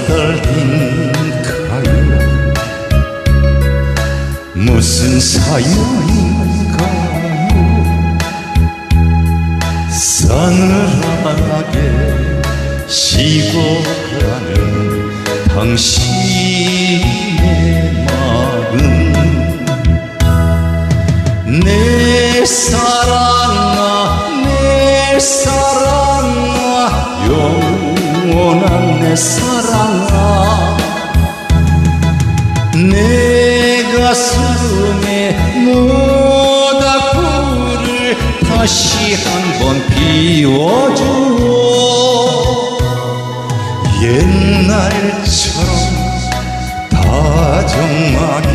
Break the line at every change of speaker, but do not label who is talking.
달린가요? 무슨 사연인가요? 싸늘하게 식어가는 당신의 마음, 내 사랑아 내 사랑아 영원한 내 사랑아, 내 가슴에 모닥불을 다시 한번 피워줘. 옛날처럼 다정하게